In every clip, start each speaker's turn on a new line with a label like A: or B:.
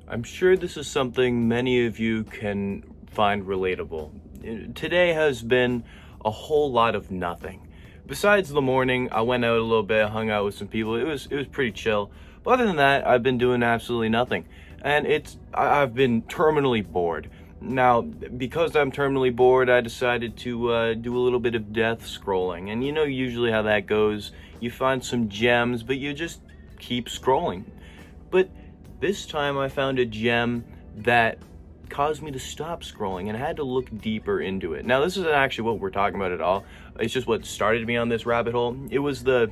A: I'm sure this is something many of you can find relatable. Today has been a whole lot of nothing. Besides the morning, I went out a little bit, hung out with some people. It was pretty chill. But other than that, I've been doing absolutely nothing. And I've been terminally bored. Now, because I'm terminally bored, I decided to do a little bit of death scrolling. And you know usually how that goes. You find some gems, but you just keep scrolling. But this time I found a gem that caused me to stop scrolling, and I had to look deeper into it. Now, this isn't actually what we're talking about at all. It's just what started me on this rabbit hole. It was the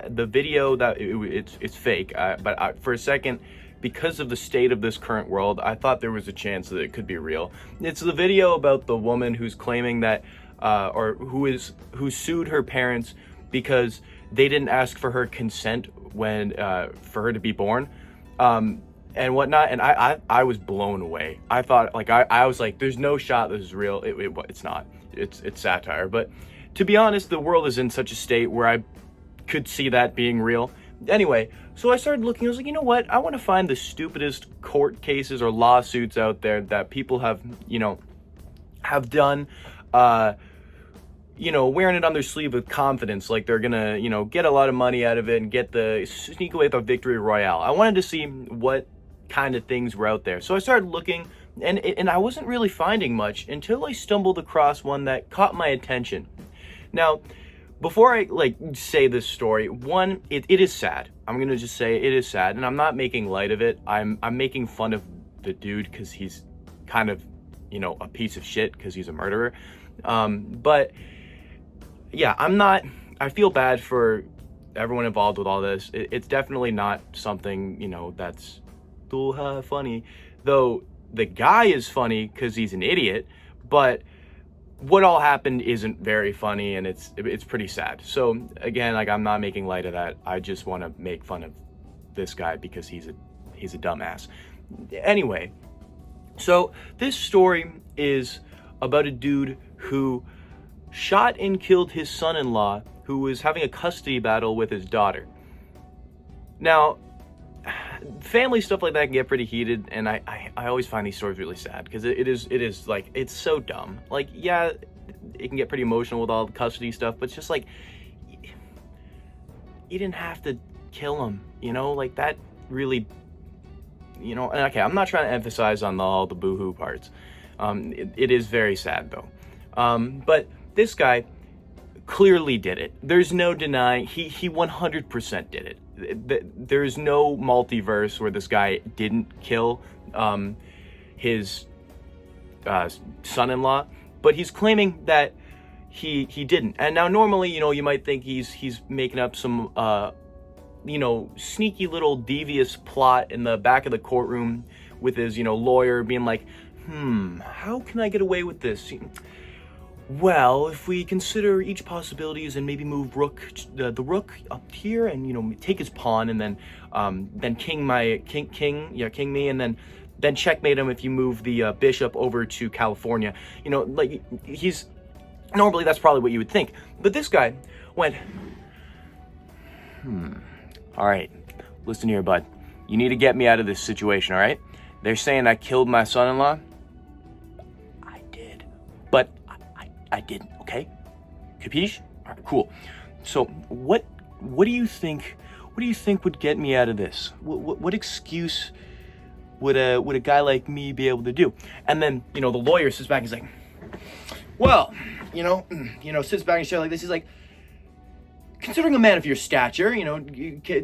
A: video that it's fake, but for a second, because of the state of this current world, I thought there was a chance that it could be real. It's the video about the woman who's claiming that, who sued her parents because they didn't ask for her consent when for her to be born. And whatnot, and I was blown away. I thought, like, I was like, there's no shot this is real. It's not. It's satire. But to be honest, the world is in such a state where I could see that being real. Anyway, so I started looking. I was like, you know what? I want to find the stupidest court cases or lawsuits out there that people have done, wearing it on their sleeve with confidence, like they're gonna, get a lot of money out of it and sneak away with a victory royale. I wanted to see what kind of things were out there. So I started looking, and I wasn't really finding much until I stumbled across one that caught my attention. Now, before I say this story, one, it is sad. I'm gonna just say it is sad, and I'm not making light of it. I'm making fun of the dude because he's kind of, a piece of shit because he's a murderer. But yeah, I feel bad for everyone involved with all this. It's definitely not something, that's too funny. Though the guy is funny because he's an idiot, but what all happened isn't very funny, and it's pretty sad. So again, I'm not making light of that. I just want to make fun of this guy because he's a dumbass. Anyway, so this story is about a dude who shot and killed his son-in-law, who was having a custody battle with his daughter. Now, family stuff like that can get pretty heated, and I always find these stories really sad because it is it's so dumb. Yeah, it can get pretty emotional with all the custody stuff, but it's just you didn't have to kill him, that really, and okay, I'm not trying to emphasize on all the boohoo parts. It is very sad though. But this guy clearly did it. There's no denying he 100% did it. There's no multiverse where this guy didn't kill his son-in-law, but he's claiming that he didn't. And now normally, you might think he's making up some sneaky little devious plot in the back of the courtroom with his lawyer being like, how can I get away with this? Well, if we consider each possibilities and maybe move the rook up here and take his pawn and then king me, and then checkmate him if you move the bishop over to California. He's normally that's probably what you would think, but this guy went, all right, listen here, bud. You need to get me out of this situation, all right? They're saying I killed my son-in-law. I did, but I didn't, okay? Capiche? All right, cool. So what do you think? What do you think would get me out of this? What excuse would a guy like me be able to do? And then the lawyer sits back and he's like, well, sits back in his chair like this. He's like, considering a man of your stature,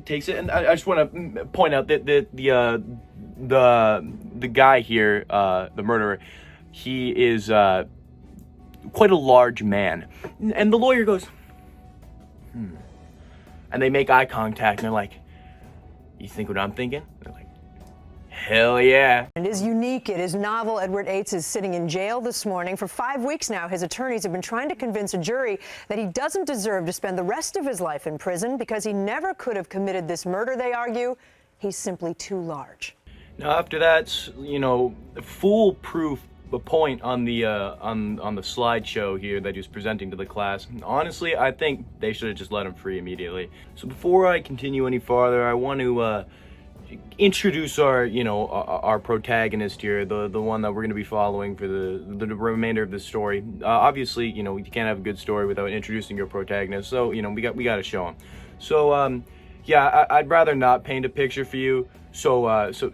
A: takes it. And I just want to point out that the guy here, the murderer, he is quite a large man. And the lawyer goes, and they make eye contact, and they're like, you think what I'm thinking? They're like, hell yeah.
B: It is unique. It is novel. Edward Yates is sitting in jail this morning. For 5 weeks now, his attorneys have been trying to convince a jury that he doesn't deserve to spend the rest of his life in prison because he never could have committed this murder, they argue. He's simply too large.
A: Now, after that, foolproof point on the slideshow here that he was presenting to the class, honestly, I think they should have just let him free immediately. So before I continue any farther, I want to introduce our, our protagonist here, the one that we're going to be following for the remainder of this story. Obviously, you can't have a good story without introducing your protagonist. So, we got to show him. So, yeah, I'd rather not paint a picture for you. So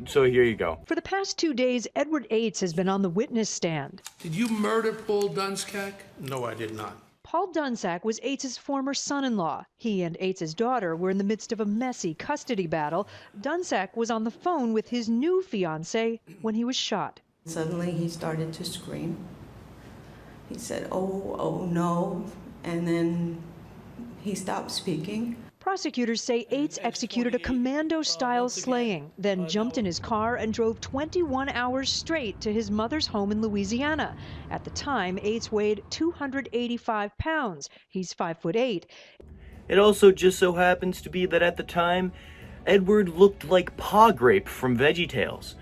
A: here you go.
C: For the past 2 days, Edward Yates has been on the witness stand.
D: Did you murder Paul Dunskak? No, I did not.
C: Paul Dunsack was Yates' former son-in-law. He and Yates' daughter were in the midst of a messy custody battle. Dunsack was on the phone with his new fiancée when he was shot.
E: Suddenly he started to scream. He said, oh no, and then he stopped speaking.
C: Prosecutors say Yates executed a commando-style slaying, then jumped in his car and drove 21 hours straight to his mother's home in Louisiana. At the time, Yates weighed 285 pounds. He's 5'8".
A: It also just so happens to be that at the time, Edward looked like Paw Grape from VeggieTales.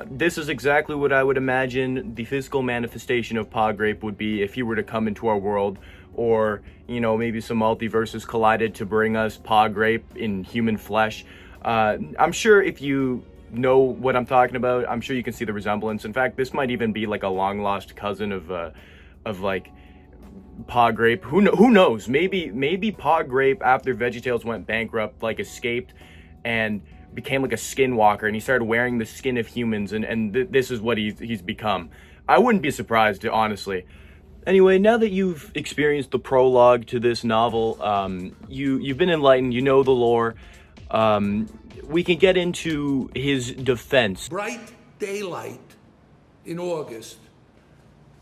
A: This is exactly what I would imagine the physical manifestation of Paw Grape would be if he were to come into our world, or, maybe some multiverses collided to bring us Paw Grape in human flesh. I'm sure if you know what I'm talking about, I'm sure you can see the resemblance. In fact, this might even be like a long-lost cousin of like Paw Grape. Who knows? Maybe Paw Grape, after VeggieTales went bankrupt, like escaped and became like a skinwalker, and he started wearing the skin of humans, and this is what he's become. I wouldn't be surprised, honestly. Anyway, now that you've experienced the prologue to this novel, you've been enlightened, you know the lore, we can get into his defense.
D: Bright daylight in August.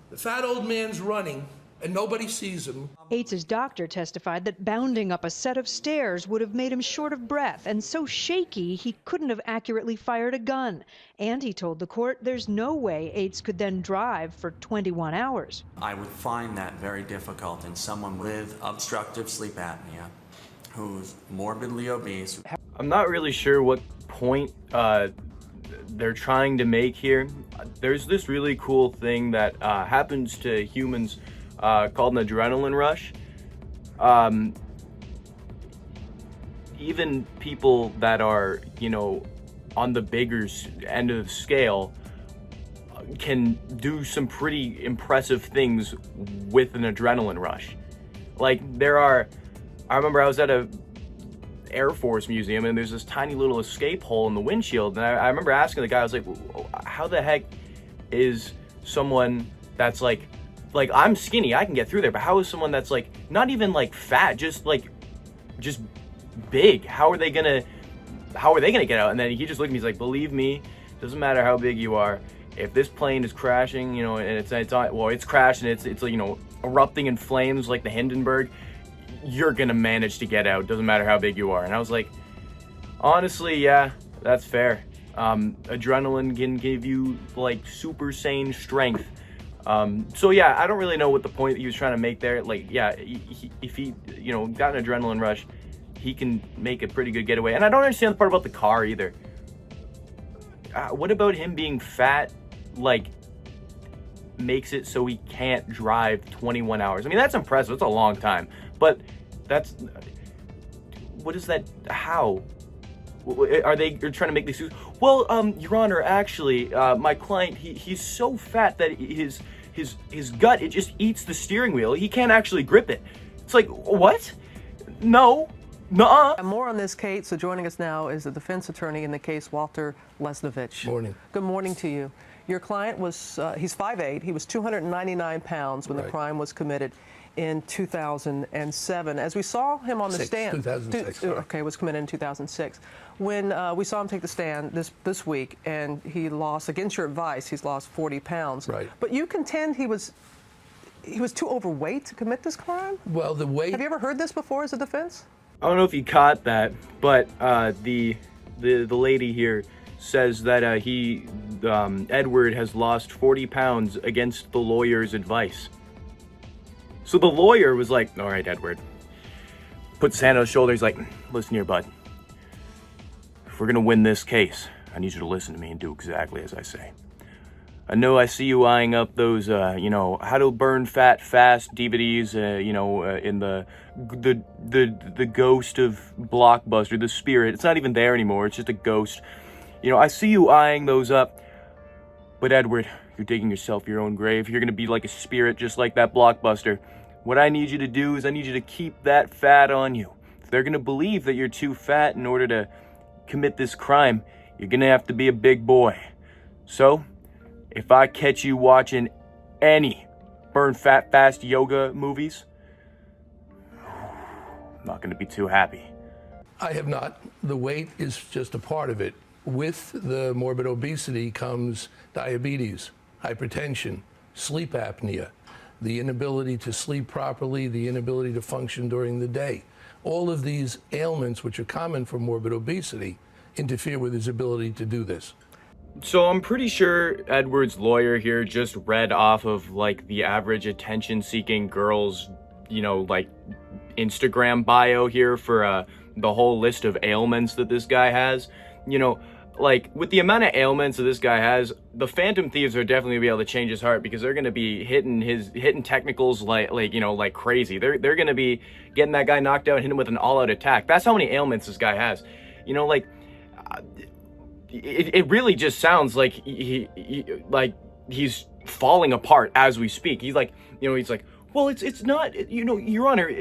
D: The fat old man's running, and nobody sees him.
C: Yates' doctor testified that bounding up a set of stairs would have made him short of breath and so shaky he couldn't have accurately fired a gun. And he told the court there's no way Yates could then drive for 21 hours.
F: I would find that very difficult in someone with obstructive sleep apnea who's morbidly obese.
A: I'm not really sure what point they're trying to make here. There's this really cool thing that happens to humans called an adrenaline rush. Even people that are, on the bigger end of the scale can do some pretty impressive things with an adrenaline rush. Like I remember I was at a Air Force museum, and there's this tiny little escape hole in the windshield, and I remember asking the guy, I was like, how the heck is someone that's like I'm skinny, I can get through there, but how is someone that's like not even like fat, just big, how are they gonna get out? And then he just looked at me, he's like, believe me, doesn't matter how big you are, if this plane is crashing, and it's crashing, it's erupting in flames like the Hindenburg, you're gonna manage to get out, doesn't matter how big you are. And I was like, honestly, yeah, that's fair. Adrenaline can give you like super sane strength. So yeah, I don't really know what the point that he was trying to make there. Like, yeah, if he got an adrenaline rush, he can make a pretty good getaway. And I don't understand the part about the car either. What about him being fat, like, makes it so he can't drive 21 hours? I mean, that's impressive. It's a long time. But what is that? How? Are they trying to make this? Well, Your Honor, actually, my client, he's so fat that his gut, it just eats the steering wheel. He can't actually grip it. It's like, what? No. Nuh-uh.
G: More on this case. So joining us now is the defense attorney in the case, Walter Lesnovich.
D: Morning.
G: Good morning to you. Your client was, he's 5'8". He was 299 pounds when the crime was committed in 2007. As we saw him on the stand.
D: 2006.
G: Okay, was committed in 2006. When we saw him take the stand this week, and he lost, against your advice, he's lost 40 pounds.
D: Right.
G: But you contend he was too overweight to commit this crime?
D: Well, the weight.
G: Have you ever heard this before as a defense?
A: I don't know if you caught that, but the lady here says that Edward has lost 40 pounds against the lawyer's advice. So the lawyer was like, all right, Edward. Puts his hand on his shoulder. He's like, listen here, bud. If we're going to win this case, I need you to listen to me and do exactly as I say. I know I see you eyeing up those, how to burn fat fast DVDs, in the ghost of Blockbuster, the spirit. It's not even there anymore. It's just a ghost. You know, I see you eyeing those up. But Edward, you're digging yourself your own grave. You're going to be like a spirit just like that blockbuster. What I need you to do is I need you to keep that fat on you. If they're going to believe that you're too fat in order to commit this crime, you're going to have to be a big boy. So, if I catch you watching any Burn Fat Fast yoga movies, I'm not going to be too happy.
D: I have not. The weight is just a part of it. With the morbid obesity comes diabetes, hypertension, sleep apnea, the inability to sleep properly, the inability to function during the day. All of these ailments, which are common for morbid obesity, interfere with his ability to do this.
A: So I'm pretty sure Edward's lawyer here just read off of like the average attention-seeking girl's, you know, like Instagram bio here for the whole list of ailments that this guy has. You know, like with the amount of ailments that this guy has, the Phantom Thieves are definitely gonna be able to change his heart, because they're gonna be hitting technicals like you know, like crazy. They're gonna be getting that guy knocked out and hitting him with an all-out attack. That's how many ailments this guy has. You know, like it really just sounds like he's falling apart as we speak. He's like, you know, he's like, well, it's not, you know, Your Honor,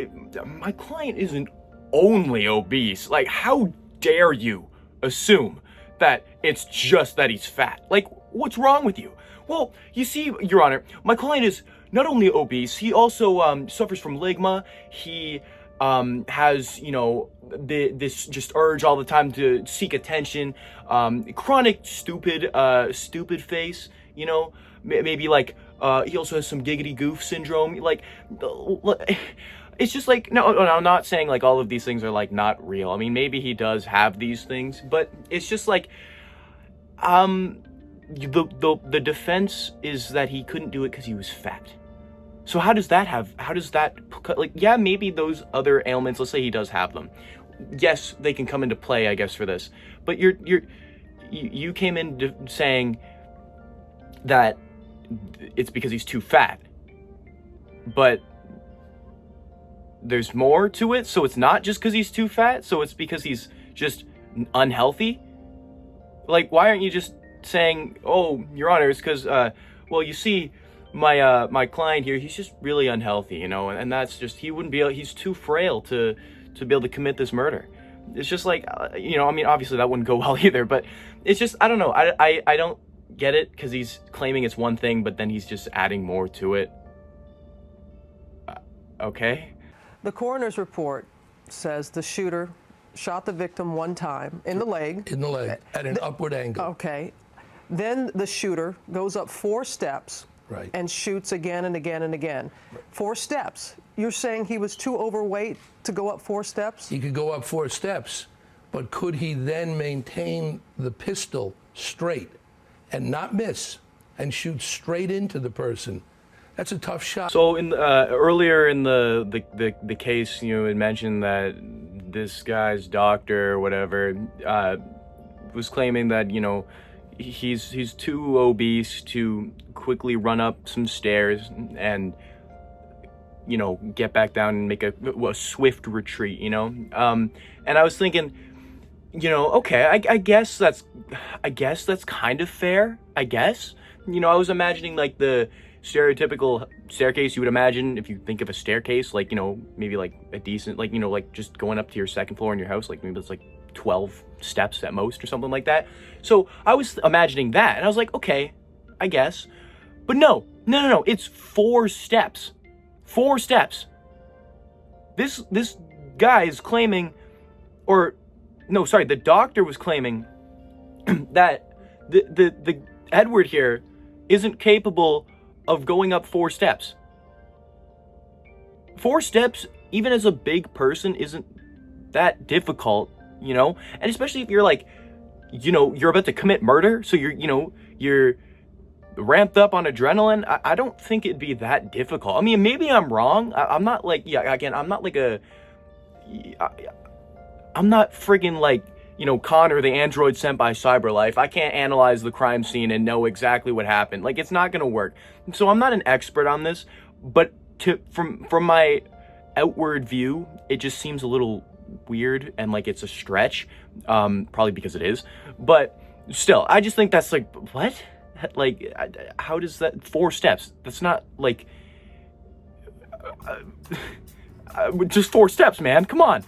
A: my client isn't only obese. Like, how dare you assume that it's just that he's fat? Like, what's wrong with you? Well, you see, Your Honor, my client is not only obese, he also suffers from ligma. He has, you know, this just urge all the time to seek attention, chronic stupid face, you know, maybe like he also has some giggity goof syndrome. Like, it's just like, no, I'm not saying like all of these things are like not real. I mean, maybe he does have these things, but it's just like the defense is that he couldn't do it because he was fat. So how does that, like, yeah, maybe those other ailments, let's say he does have them. Yes, they can come into play, I guess, for this. But you came in saying that it's because he's too fat. But there's more to it, so it's not just because he's too fat, so it's because he's just unhealthy? Like, why aren't you just saying, oh, Your Honor, it's because, well, you see, my client here, he's just really unhealthy, you know, and that's just, he wouldn't be able, he's too frail to be able to commit this murder. It's just like, you know, I mean, obviously that wouldn't go well either, but it's just, I don't know, I don't get it, because he's claiming it's one thing, but then he's just adding more to it. Okay.
G: The coroner's report says the shooter shot the victim one time in the leg.
D: In the leg, at an upward angle.
G: Okay. Then the shooter goes up 4 steps.
D: Right.
G: And shoots again and again and again. 4 steps. You're saying he was too overweight to go up 4 steps?
D: He could go up 4 steps, but could he then maintain the pistol straight and not miss and shoot straight into the person? That's a tough shot.
A: So in earlier in the case, you know, it mentioned that this guy's doctor or whatever was claiming that, you know, he's too obese to quickly run up some stairs and, you know, get back down and make a swift retreat, you know. And I was thinking, you know, okay, I guess that's kind of fair, I guess. You know, I was imagining like the stereotypical staircase you would imagine if you think of a staircase, like, you know, maybe like a decent, like, you know, like just going up to your second floor in your house, like maybe it's like 12 steps at most or something like that. So I was imagining that, and I was like, okay, I guess. But no, it's 4 steps. 4 steps. This guy is claiming, or no, sorry, the doctor was claiming that the Edward here isn't capable of going up 4 steps. 4 steps, even as a big person, isn't that difficult, you know? And especially if you're like, you know, you're about to commit murder, so you're ramped up on adrenaline. I don't think it'd be that difficult. I mean, maybe I'm wrong. I'm not like, yeah, again, I'm not like I'm not friggin' like, you know, Connor, the android sent by CyberLife. I can't analyze the crime scene and know exactly what happened. Like, it's not gonna work. So I'm not an expert on this, but from my outward view, it just seems a little weird and like it's a stretch, probably because it is. But Still, I just think that's like, what? Like, how does that, 4 steps? That's not like, just 4 steps, man. Come on.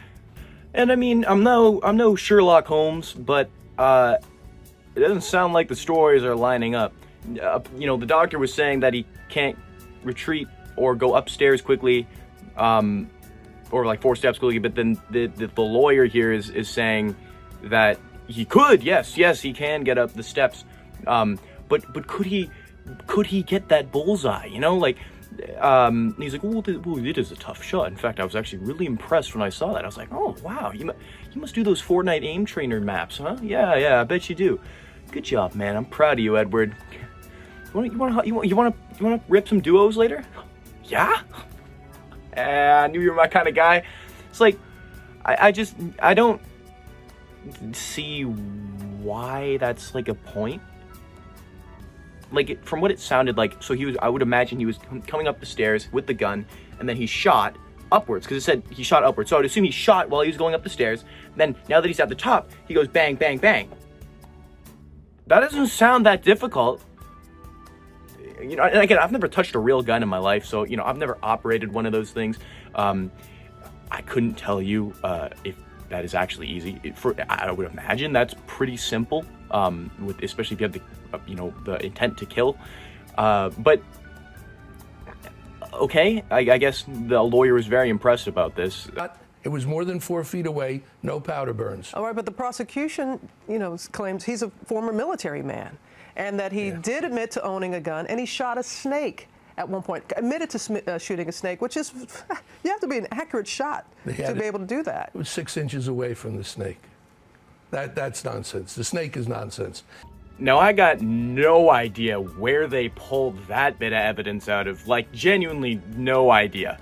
A: And I mean, I'm no Sherlock Holmes, but it doesn't sound like the stories are lining up. You know, the doctor was saying that he can't retreat or go upstairs quickly, or like 4 steps quickly. But then the lawyer here is saying that he could, yes, he can get up the steps. But could he get that bullseye? You know, like, he's like, well, it is a tough shot. In fact, I was actually really impressed when I saw that. I was like, oh wow, you must do those Fortnite aim trainer maps, huh? Yeah, I bet you do. Good job, man. I'm proud of you, Edward. You want to rip some duos later? Yeah. I knew you were my kind of guy. It's like, I don't see why that's like a point. Like, from what it sounded like, so I would imagine he was coming up the stairs with the gun, and then he shot upwards, because it said he shot upwards. So I'd assume he shot while he was going up the stairs. Then, now that he's at the top, he goes bang, bang, bang. That doesn't sound that difficult. You know, and again, I've never touched a real gun in my life, so, you know, I've never operated one of those things. I couldn't tell you if that is actually easy. I would imagine that's pretty simple, especially if you have the intent to kill. But okay, I guess the lawyer was very impressed about this.
D: It was more than 4 feet away, no powder burns.
G: All right, but the prosecution, claims he's a former military man, and that he did admit to owning a gun, and he shot a snake at one point. Admitted to shooting a snake, which is, you have to be an accurate shot to be able to do that.
D: It was 6 inches away from the snake. That's nonsense. The snake is nonsense.
A: Now, I got no idea where they pulled that bit of evidence out of. Like, genuinely no idea.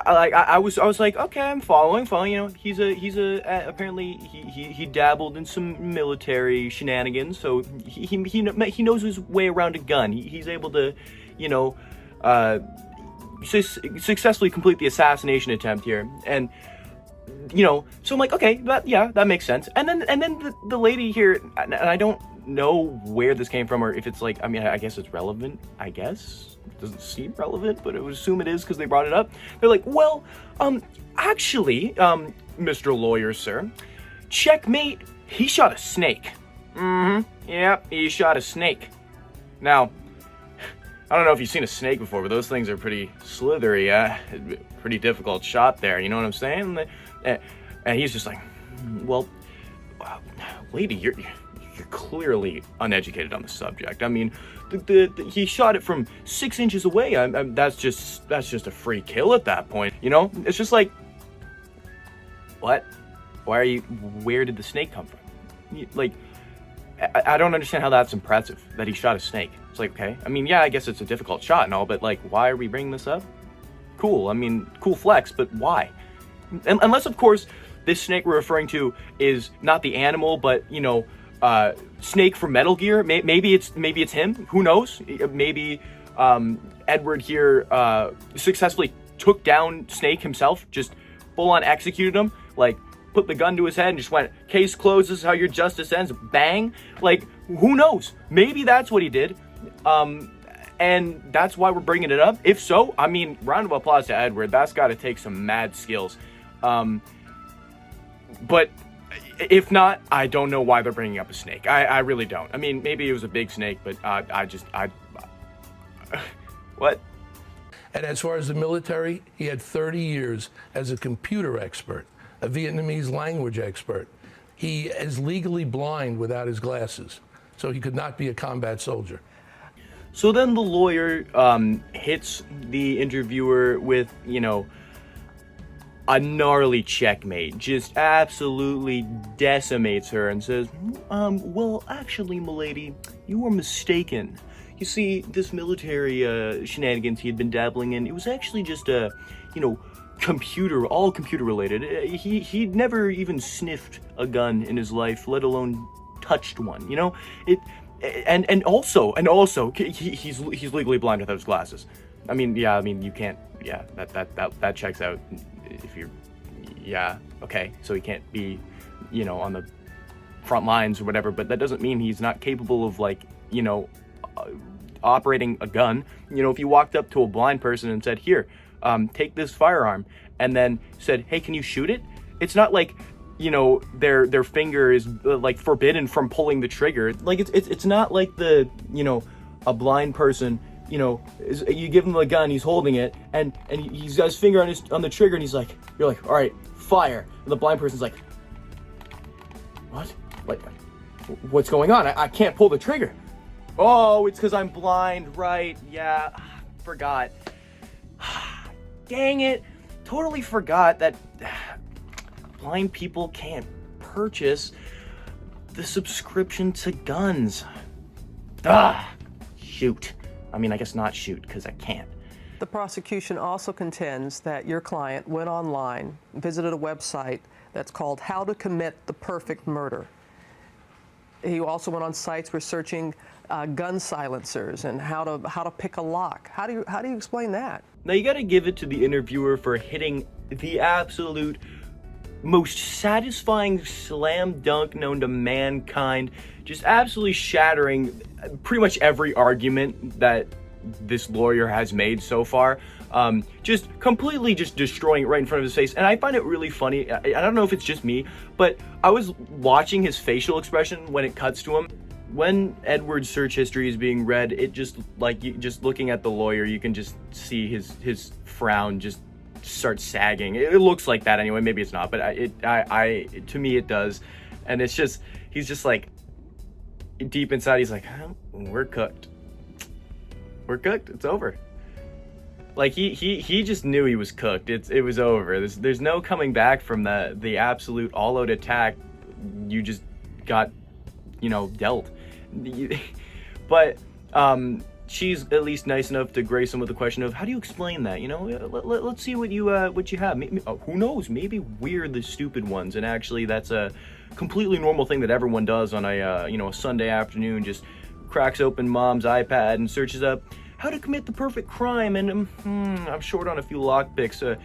A: I was like, okay, I'm following. You know, he's apparently he dabbled in some military shenanigans, so he knows his way around a gun. He's able to, successfully complete the assassination attempt here, and so I'm like, okay, that makes sense. And then the lady here, and I don't know where this came from, or if it's like, I mean, I guess it's relevant. I guess it doesn't seem relevant, but I would assume it is because they brought it up. They're like, well, actually, Mr. Lawyer, sir, checkmate. He shot a snake. Yep, he shot a snake. Now, I don't know if you've seen a snake before, but those things are pretty slithery. Pretty difficult shot there. You know what I'm saying? And he's just like, well, lady, you're clearly uneducated on the subject. I mean, he shot it from 6 inches away. That's just a free kill at that point. You know, it's just like, what? Where did the snake come from? Like, I don't understand how that's impressive that he shot a snake. It's like, okay, I mean, yeah, I guess it's a difficult shot and all, but like, why are we bringing this up? Cool, I mean, cool flex, but why? Unless, of course, this snake we're referring to is not the animal, but, Snake from Metal Gear. Maybe it's him. Who knows? Maybe Edward here successfully took down Snake himself, just full on executed him, like put the gun to his head and just went, case closed, this is how your justice ends, bang. Like, who knows? Maybe that's what he did. And that's why we're bringing it up. If so, I mean, round of applause to Edward. That's got to take some mad skills. But if not, I don't know why they're bringing up a snake. I really don't. I mean, maybe it was a big snake, but what?
D: And as far as the military, he had 30 years as a computer expert, a Vietnamese language expert. He is legally blind without his glasses, so he could not be a combat soldier.
A: So then the lawyer hits the interviewer with, a gnarly checkmate, just absolutely decimates her and says, well, actually, milady, you were mistaken. You see, this military shenanigans he had been dabbling in, it was actually just all computer related. He'd never even sniffed a gun in his life, let alone touched one, And also, he's legally blind without his glasses. I mean, you can't. Yeah, that checks out. If you're, okay, so he can't be, on the front lines or whatever, but that doesn't mean he's not capable of, like, operating a gun. If you walked up to a blind person and said, here, take this firearm, and then said, hey, can you shoot it? It's not like, their finger is like forbidden from pulling the trigger. Like, it's not like a blind person, you give him a gun, he's holding it, and he's got his finger on the trigger, and you're like, all right, fire. And the blind person's like, what? Like, what's going on? I can't pull the trigger. Oh, it's because I'm blind, right? Yeah, forgot. Dang it. Totally forgot that blind people can't purchase the subscription to guns. Shoot. I mean, I guess not shoot, because I can't.
G: The prosecution also contends that your client went online, visited a website that's called How to Commit the Perfect Murder. He also went on sites researching gun silencers and how to pick a lock. How do you explain that?
A: Now, you got to give it to the interviewer for hitting the absolute most satisfying slam dunk known to mankind, just absolutely shattering pretty much every argument that this lawyer has made so far. Just completely just destroying it right in front of his face. And I find it really funny. I don't know if it's just me, but I was watching his facial expression when it cuts to him. When Edward's search history is being read, it just, like, just looking at the lawyer, you can just see his frown just start sagging. It looks like that anyway. Maybe it's not, but to me it does. And it's just, he's just like, deep inside, he's like, we're cooked. We're cooked. It's over. Like, he just knew he was cooked. It was over. There's no coming back from the absolute all-out attack you just got, dealt. But she's at least nice enough to grace him with the question of, how do you explain that? Let's see what you have. Maybe, who knows? Maybe we're the stupid ones, and actually that's a completely normal thing that everyone does on a Sunday afternoon. Just cracks open mom's iPad and searches up how to commit the perfect crime, and I'm short on a few lockpicks.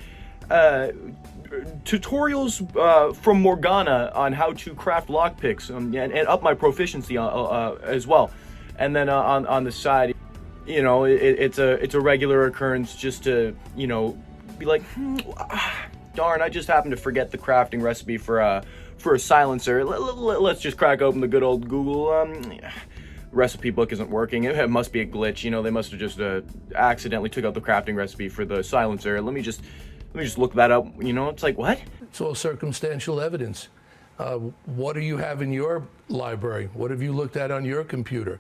A: Tutorials from Morgana on how to craft lockpicks, and up my proficiency as well. And then on the side, it's a regular occurrence just to be like, darn, I just happened to forget the crafting recipe for a silencer. Let's just crack open the good old Google. Recipe book isn't working. It must be a glitch. They must have just accidentally took out the crafting recipe for the silencer. Let me just look that up. It's like, what?
D: It's all circumstantial evidence. What do you have in your library? What have you looked at on your computer?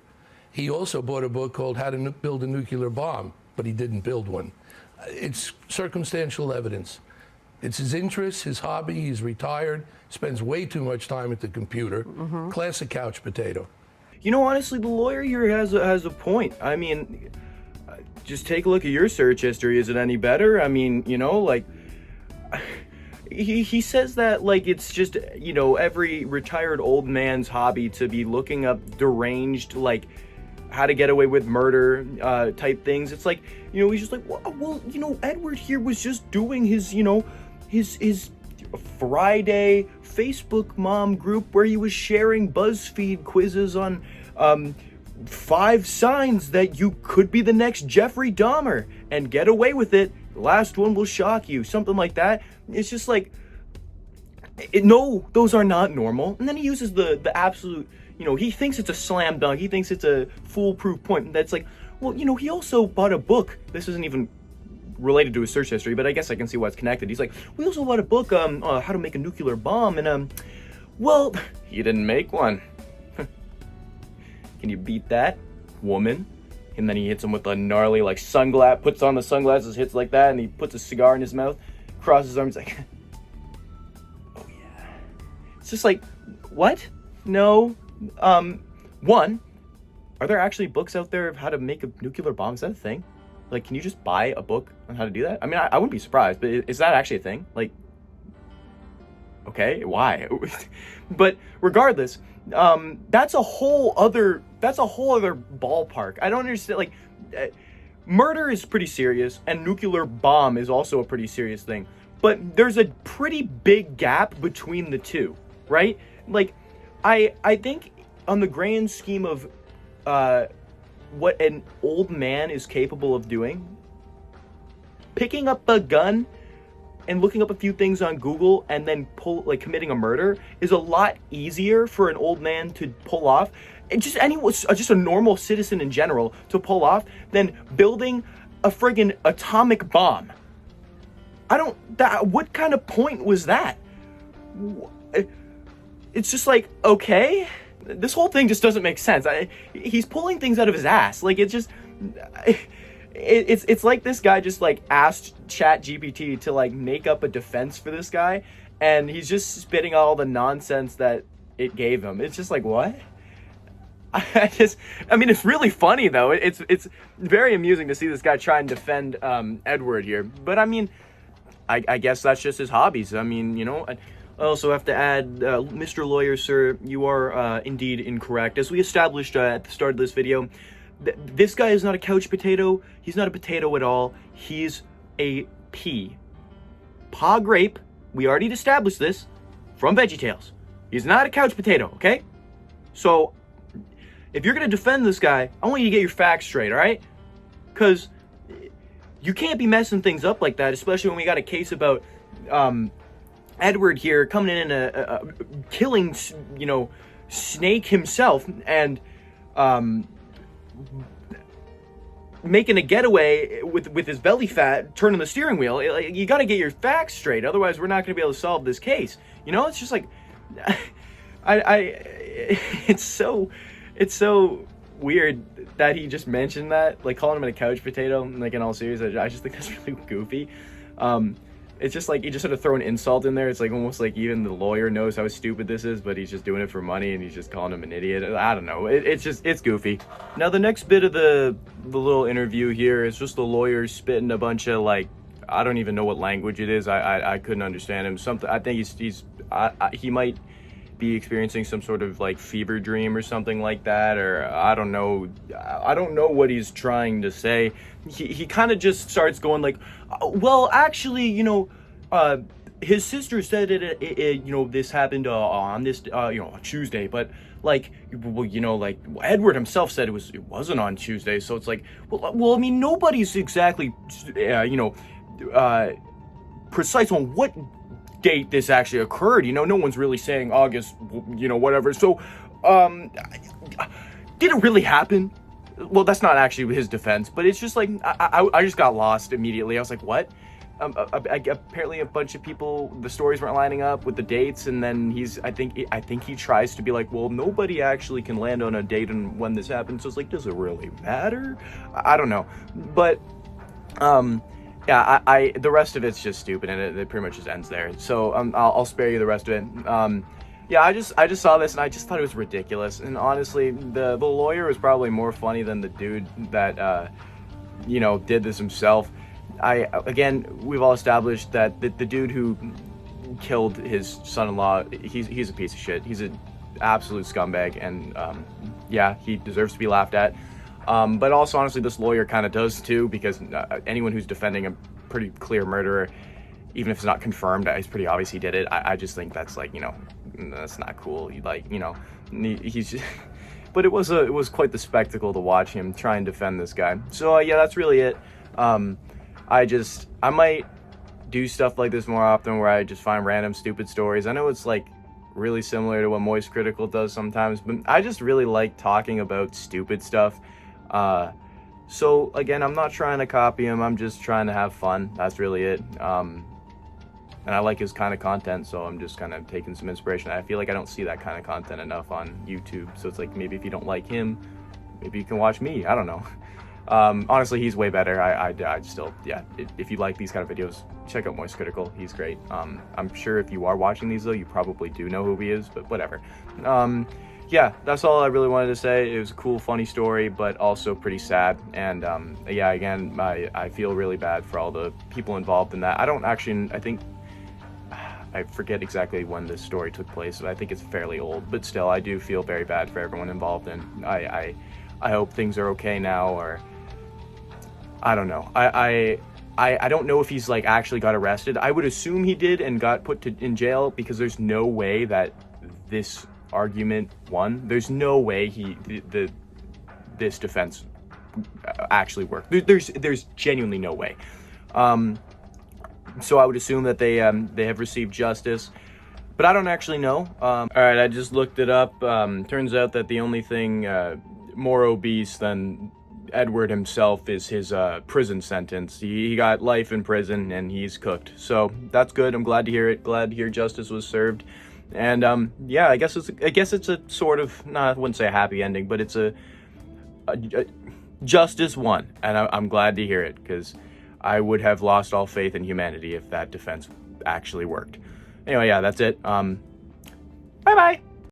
D: He also bought a book called How to Build a Nuclear Bomb, but he didn't build one. It's circumstantial evidence. It's his interest, his hobby. He's retired, spends way too much time at the computer. Classic couch potato.
A: Honestly, the lawyer here has a point. I mean, just take a look at your search history. Is it any better? I mean, like, he says that, like, it's just, every retired old man's hobby to be looking up deranged, like, how to get away with murder type things. It's like, he's just like, well, Edward here was just doing his, his Friday Facebook mom group where he was sharing BuzzFeed quizzes on 5 signs that you could be the next Jeffrey Dahmer and get away with it. The last one will shock you. Something like that. It's just like, no, those are not normal. And then he uses the absolute, he thinks it's a slam dunk. He thinks it's a foolproof point. And that's like, well, he also bought a book. This isn't even related to his search history, but I guess I can see why it's connected. He's like, we also bought a book, how to make a nuclear bomb, and well, he didn't make one. Can you beat that, woman? And then he hits him with a gnarly, like, sunglass, puts on the sunglasses, hits like that, and he puts a cigar in his mouth, crosses his arms, like, oh yeah. It's just like, what? No. One, are there actually books out there of how to make a nuclear bomb? Is that a thing? Like, can you just buy a book on how to do that? I mean, I wouldn't be surprised, but is that actually a thing? Like, okay, why? But regardless, that's a whole other ballpark. I don't understand. Like, murder is pretty serious, and nuclear bomb is also a pretty serious thing. But there's a pretty big gap between the two, right? Like, I think on the grand scheme of what an old man is capable of doing, picking up a gun and looking up a few things on Google and then committing a murder is a lot easier for an old man to pull off, and just a normal citizen in general to pull off, than building a friggin' atomic bomb. What kind of point was that? It's just like, okay, this whole thing just doesn't make sense. He's pulling things out of his ass. Like, it's just, it's like this guy just like asked ChatGPT to like make up a defense for this guy, and he's just spitting out all the nonsense that it gave him. It's just like, what? I mean, it's really funny though. It's very amusing to see this guy try and defend Edward here. But I mean, I guess that's just his hobbies. I mean, you know, I also have to add, Mr. Lawyer, sir, you are indeed incorrect. As we established at the start of this video, this guy is not a couch potato. He's not a potato at all. He's a pea. Pa grape. We already established this from VeggieTales. He's not a couch potato, okay? So, if you're going to defend this guy, I want you to get your facts straight, all right? Because you can't be messing things up like that, especially when we got a case about Edward here coming in and killing, you know, Snake himself, and making a getaway with his belly fat, turning the steering wheel. You got to get your facts straight, otherwise we're not going to be able to solve this case. You know, it's just like, it's so weird that he just mentioned that, like calling him a couch potato, like in all seriousness. I just think that's really goofy. It's just like, you just sort of throw an insult in there. It's like almost like even the lawyer knows how stupid this is, but he's just doing it for money and he's just calling him an idiot. I don't know. It's goofy. Now the next bit of the little interview here is just the lawyer spitting a bunch of, like, I don't even know what language it is. I couldn't understand him. I think he might be experiencing some sort of like fever dream or something like that, or I don't know what he's trying to say. He kind of just starts going like, well, actually, you know, his sister said it you know, this happened on this you know, Tuesday, but like, well, you know, like Edward himself said it wasn't on Tuesday. So it's like, well, I mean, nobody's exactly you know, precise on what date this actually occurred. You know, no one's really saying August, you know, whatever. So did it really happen? Well, that's not actually his defense, but it's just like, I just got lost immediately. I was like, what? Apparently a bunch of people, the stories weren't lining up with the dates, and then I think he tries to be like, well, nobody actually can land on a date and when this happened. So it's like, does it really matter? I don't know. But yeah, the rest of it's just stupid, and it pretty much just ends there. So I'll spare you the rest of it. Yeah, I just saw this and I just thought it was ridiculous. And honestly, the lawyer was probably more funny than the dude that you know, did this himself. Again, we've all established that the dude who killed his son-in-law, he's a piece of shit. He's an absolute scumbag, and yeah, he deserves to be laughed at. But also, honestly, this lawyer kind of does too, because anyone who's defending a pretty clear murderer, even if it's not confirmed, it's pretty obvious he did it. I just think that's like, you know, that's not cool. Like, you know, he's just, but it was quite the spectacle to watch him try and defend this guy. So yeah, that's really it. I might do stuff like this more often, where I just find random stupid stories. I know it's like really similar to what Moist Critical does sometimes, but I just really like talking about stupid stuff. So again, I'm not trying to copy him. I'm just trying to have fun. That's really it. And I like his kind of content, so I'm just kind of taking some inspiration. I feel like I don't see that kind of content enough on YouTube. So it's like, maybe if you don't like him, maybe you can watch me. I don't know. Honestly, he's way better. I still, yeah, if you like these kind of videos, check out Moist Critical. He's great. I'm sure if you are watching these though, you probably do know who he is, but whatever. Yeah, that's all I really wanted to say. It was a cool, funny story, but also pretty sad. And yeah, again, I feel really bad for all the people involved in that. I forget exactly when this story took place, but I think it's fairly old. But still, I do feel very bad for everyone involved, and I hope things are okay now, or I don't know. I don't know if he's like actually got arrested. I would assume he did and got put in jail, because there's no way that this argument won. There's no way this defense actually worked. There's genuinely no way. So I would assume that they have received justice, but I don't actually know. All right, I just looked it up. Turns out that the only thing more obese than Edward himself is his prison sentence. He got life in prison and he's cooked. So that's good. I'm glad to hear it. Glad to hear justice was served. And yeah, I guess it's a sort of, I wouldn't say a happy ending, but it's a justice won, and I'm glad to hear it, because I would have lost all faith in humanity if that defense actually worked. Anyway, yeah, that's it. Bye-bye.